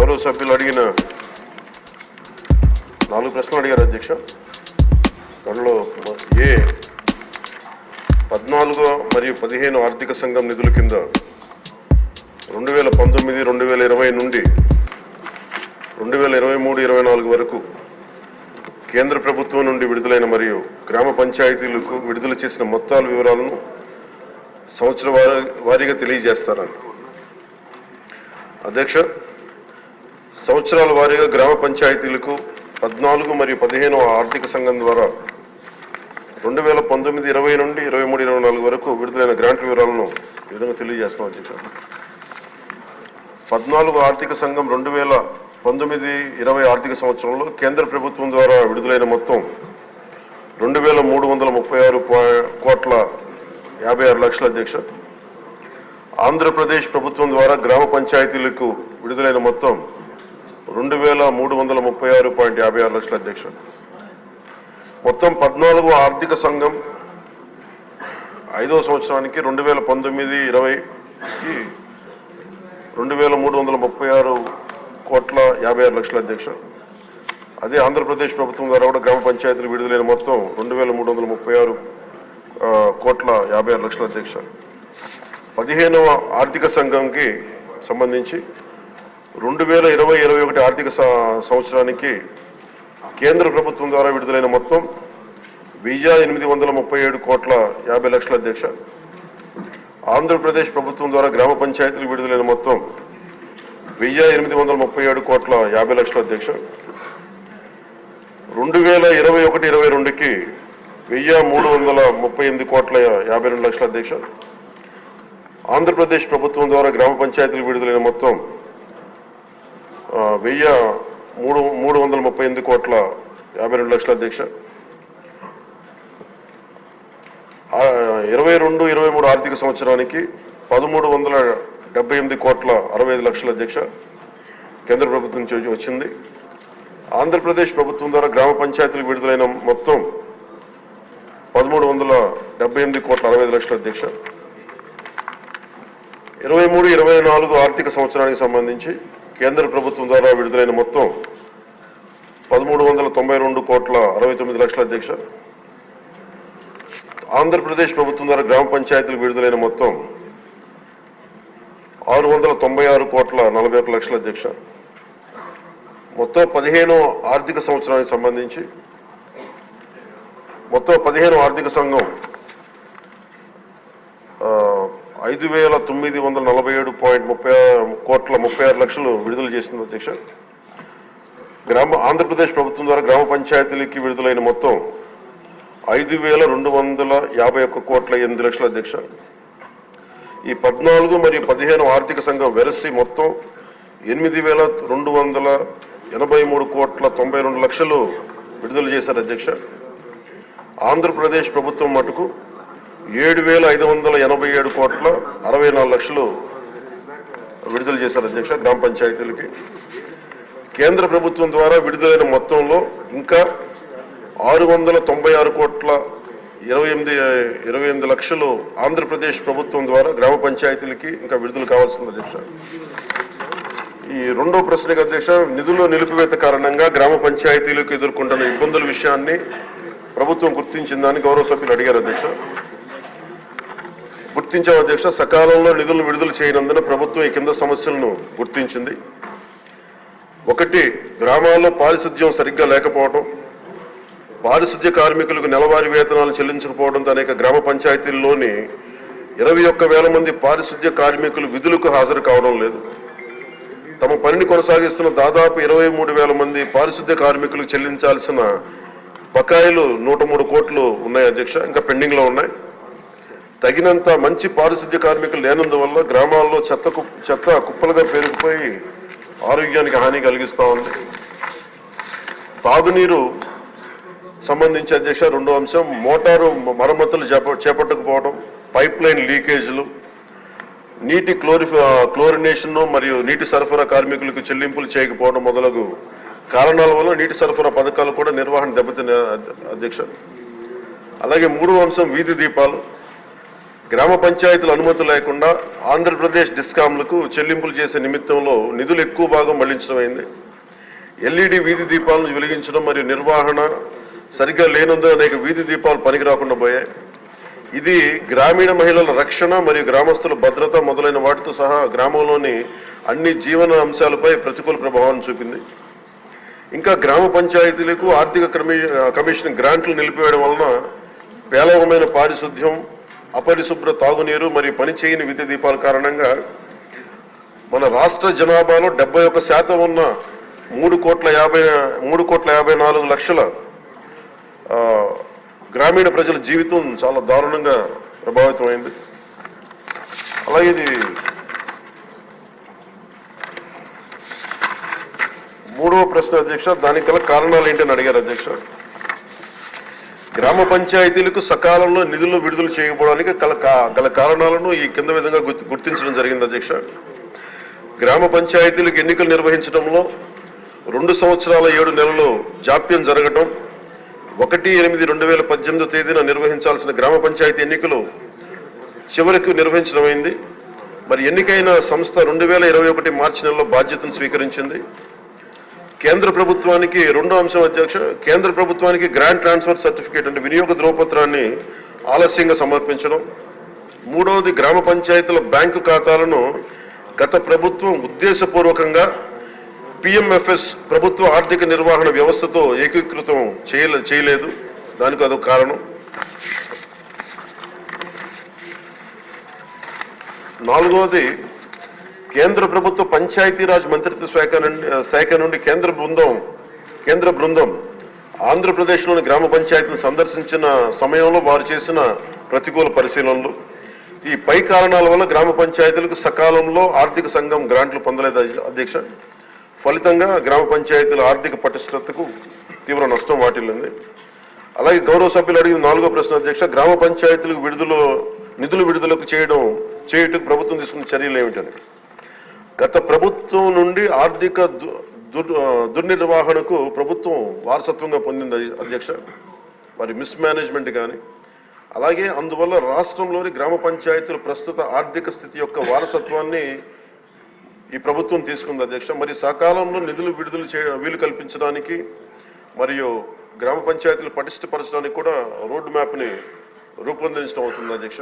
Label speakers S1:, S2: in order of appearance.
S1: గౌరవ సభ్యులు అడిగిన 4 ప్రశ్నలు అడిగారు అధ్యక్ష. దానిలో 14 మరియు 15 ఆర్థిక సంఘం నిధుల కింద 2019, 2020 నుండి 2023-24 వరకు కేంద్ర ప్రభుత్వం నుండి విడుదలైన మరియు గ్రామ పంచాయతీలకు విడుదల చేసిన మొత్తాల వివరాలను సంవత్సర వారీగా తెలియజేస్తారని. అధ్యక్ష, సంవత్సరాల వారీగా గ్రామ పంచాయతీలకు 14 మరియు 15 ఆర్థిక సంఘం ద్వారా 2019, 20 నుండి 23-24 వరకు విడుదలైన గ్రాంట్ వివరాలను ఈ విధంగా తెలియజేస్తున్నాం అధ్యక్ష. 14 ఆర్థిక సంఘం 2019-20 ఆర్థిక సంవత్సరంలో కేంద్ర ప్రభుత్వం ద్వారా విడుదలైన మొత్తం 2,336,56 అధ్యక్ష. ఆంధ్రప్రదేశ్ ప్రభుత్వం ద్వారా గ్రామ పంచాయతీలకు విడుదలైన మొత్తం 2,336,56 అధ్యక్ష. మొత్తం 14 ఆర్థిక సంఘం 5వ సంవత్సరానికి 2019-20కి 2,336,56 అధ్యక్ష. అదే ఆంధ్రప్రదేశ్ ప్రభుత్వం ద్వారా కూడా గ్రామ పంచాయతీలు విడుదలైన మొత్తం 2,336,56 అధ్యక్ష. 15వ ఆర్థిక సంఘంకి సంబంధించి 2020-21 ఆర్థిక సంవత్సరానికి కేంద్ర ప్రభుత్వం ద్వారా విడుదలైన మొత్తం 1,837,50,00,000 అధ్యక్ష. ఆంధ్రప్రదేశ్ ప్రభుత్వం ద్వారా గ్రామ పంచాయతీలు విడుదలైన మొత్తం 1,837,50,00,000 అధ్యక్ష. 2021-22కి 1,338,52,00,000 అధ్యక్ష. ఆంధ్రప్రదేశ్ ప్రభుత్వం ద్వారా గ్రామ పంచాయతీలు విడుదలైన మొత్తం 1,338,52,00,000 అధ్యక్ష. 22-23 ఆర్థిక సంవత్సరానికి 1,378,65,00,000 అధ్యక్ష కేంద్ర ప్రభుత్వం నుంచి వచ్చింది. ఆంధ్రప్రదేశ్ ప్రభుత్వం ద్వారా గ్రామ పంచాయతీలు విడుదలైన మొత్తం 1,378,65,00,000 అధ్యక్ష. 23-24 ఆర్థిక సంవత్సరానికి సంబంధించి కేంద్ర ప్రభుత్వం ద్వారా విడుదలైన మొత్తం 1,392,69,00,000 అధ్యక్ష. ఆంధ్రప్రదేశ్ ప్రభుత్వం ద్వారా గ్రామ పంచాయతీలు విడుదలైన మొత్తం 696,41,00,000 అధ్యక్ష. మొత్తం 15 ఆర్థిక సంవత్సరానికి సంబంధించి మొత్తం 15 ఆర్థిక సంఘం 5,947,36,00,000 విడుదల చేసింది అధ్యక్ష. ఆంధ్రప్రదేశ్ ప్రభుత్వం ద్వారా గ్రామ పంచాయతీలకి విడుదలైన మొత్తం 5,251,8,00,000 అధ్యక్ష. ఈ 14 మరియు 15 ఆర్థిక సంఘం వెరసి మొత్తం 8,283,92,00,000 విడుదల చేశారు అధ్యక్ష. ఆంధ్రప్రదేశ్ ప్రభుత్వం మటుకు 7,587,64,00,000 విడుదల చేశారు అధ్యక్ష గ్రామ పంచాయతీలకి. కేంద్ర ప్రభుత్వం ద్వారా విడుదలైన మొత్తంలో ఇంకా 696,28,28,00,000 ఆంధ్రప్రదేశ్ ప్రభుత్వం ద్వారా గ్రామ పంచాయతీలకి ఇంకా విడుదల కావాల్సింది అధ్యక్ష. ఈ రెండో ప్రశ్నకు అధ్యక్ష, నిధుల నిలిపివేత కారణంగా గ్రామ పంచాయతీలకు ఎదుర్కొంటున్న ఇబ్బందుల విషయాన్ని ప్రభుత్వం గుర్తించిందని గౌరవ సభ్యులు అడిగారు అధ్యక్ష. గుర్తించాం అధ్యక్ష. సకాలంలో నిధులను విడుదల చేయనందున ప్రభుత్వం ఈ కింద సమస్యలను గుర్తించింది. 1, గ్రామాల్లో పారిశుద్ధ్యం సరిగ్గా లేకపోవడం, పారిశుద్ధ్య కార్మికులకు నెలవారీ వేతనాలు చెల్లించకపోవడంతో అనేక గ్రామ పంచాయతీల్లోని 21,000 మంది పారిశుద్ధ్య కార్మికులు విధులకు హాజరు కావడం లేదు. తమ పనిని కొనసాగిస్తున్న దాదాపు 23,000 మంది పారిశుద్ధ్య కార్మికులకు చెల్లించాల్సిన బకాయిలు 103 కోట్లు ఉన్నాయి అధ్యక్ష, ఇంకా పెండింగ్ లో ఉన్నాయి. తగినంత మంచి పారిశుద్ధ్య కార్మికులు లేనందువల్ల గ్రామాల్లో చెత్త కుప్పలుగా పెరిగిపోయి ఆరోగ్యానికి హాని కలిగిస్తూ ఉంది. తాగునీరు సంబంధించి అధ్యక్ష రెండో అంశం, మోటారు మరమ్మతులు చేపట్టకపోవడం, పైప్ లైన్ లీకేజీలు, నీటి క్లోరినేషన్ మరియు నీటి సరఫరా కార్మికులకు చెల్లింపులు చేయకపోవడం మొదలగు కారణాల వల్ల నీటి సరఫరా పథకాలు కూడా నిర్వహణ దెబ్బతిన్న అధ్యక్ష. అలాగే మూడో అంశం వీధి దీపాలు. గ్రామ పంచాయతీల అనుమతి లేకుండా ఆంధ్రప్రదేశ్ డిస్కాంలకు చెల్లింపులు చేసే నిమిత్తంలో నిధులు ఎక్కువ భాగం మళ్లించడం అయింది. ఎల్ఈడి వీధి దీపాలను వెలిగించడం మరియు నిర్వహణ సరిగ్గా లేనందున అనేక వీధి దీపాలు పనికి రాకుండా పోయాయి. ఇది గ్రామీణ మహిళల రక్షణ మరియు గ్రామస్తుల భద్రత మొదలైన వాటితో సహా గ్రామంలోని అన్ని జీవన అంశాలపై ప్రతికూల ప్రభావాన్ని చూపింది. ఇంకా గ్రామ పంచాయతీలకు ఆర్థిక కమిషన్ గ్రాంట్లు నిలిపివేయడం వలన పేలవమైన పారిశుద్ధ్యం, అపరిశుభ్ర తాగునీరు మరియు పనిచేయని విద్యుత్ దీపాల కారణంగా మన రాష్ట్ర జనాభాలో 71% ఉన్న 3,54,00,000 గ్రామీణ ప్రజల జీవితం చాలా దారుణంగా ప్రభావితమైంది. అలాగే ఇది మూడవ ప్రశ్న అధ్యక్ష, దానికి గల కారణాలు ఏంటని అడిగారు అధ్యక్ష. గ్రామ పంచాయతీలకు సకాలంలో నిధులు విడుదల చేయకపోవడానికి గల కారణాలను ఈ కింద విధంగా గుర్తించడం జరిగింది అధ్యక్ష. గ్రామ పంచాయతీలకు ఎన్నికలు నిర్వహించడంలో 2 సంవత్సరాల 7 నెలలు జాప్యం జరగడం, 1/8/2018 తేదీన నిర్వహించాల్సిన గ్రామ పంచాయతీ ఎన్నికలు చివరికి నిర్వహించడమైంది. మరి ఎన్నికైన సంస్థ 2021 మార్చి నెలలో బాధ్యతను స్వీకరించింది. కేంద్ర ప్రభుత్వానికి రెండో అంశం అధ్యక్ష, కేంద్ర ప్రభుత్వానికి గ్రాంట్ ట్రాన్స్ఫర్ సర్టిఫికేట్ అంటే వినియోగ ధ్రువపత్రాన్ని ఆలస్యంగా సమర్పించడం. మూడవది, గ్రామ పంచాయతీల బ్యాంకు ఖాతాలను గత ప్రభుత్వం ఉద్దేశపూర్వకంగా PMFS ప్రభుత్వ ఆర్థిక నిర్వహణ వ్యవస్థతో ఏకీకృతం చేయలేదు, దానికి అదొక కారణం. నాలుగవది, కేంద్ర ప్రభుత్వ పంచాయతీరాజ్ మంత్రిత్వ శాఖ నుండి కేంద్ర బృందం ఆంధ్రప్రదేశ్లోని గ్రామ పంచాయతీలను సందర్శించిన సమయంలో వారు చేసిన ప్రతికూల పరిశీలనలు. ఈ పై కారణాల వల్ల గ్రామ పంచాయతీలకు సకాలంలో ఆర్థిక సంఘం గ్రాంట్లు పొందలేదు అధ్యక్ష. ఫలితంగా గ్రామ పంచాయతీల ఆర్థిక పటిష్టతకు తీవ్ర నష్టం వాటిల్లింది. అలాగే గౌరవ సభ్యులు అడిగిన 4వ ప్రశ్న అధ్యక్ష, గ్రామ పంచాయతీలకు నిధులు విడుదలకు చేయుటకు ప్రభుత్వం తీసుకున్న చర్యలు ఏమిటని. గత ప్రభుత్వం నుండి ఆర్థిక దుర్నిర్వహణకు ప్రభుత్వం వారసత్వంగా పొందింది అధ్యక్ష, మరి మిస్మేనేజ్మెంట్ కానీ. అలాగే అందువల్ల రాష్ట్రంలోని గ్రామ పంచాయతీల ప్రస్తుత ఆర్థిక స్థితి యొక్క వారసత్వాన్ని ఈ ప్రభుత్వం తీసుకుంది అధ్యక్ష. మరి సకాలంలో నిధులు విడుదల వీలు కల్పించడానికి మరియు గ్రామ పంచాయతీలు పటిష్టపరచడానికి కూడా రోడ్ మ్యాప్ని రూపొందించడం అవుతుంది అధ్యక్ష.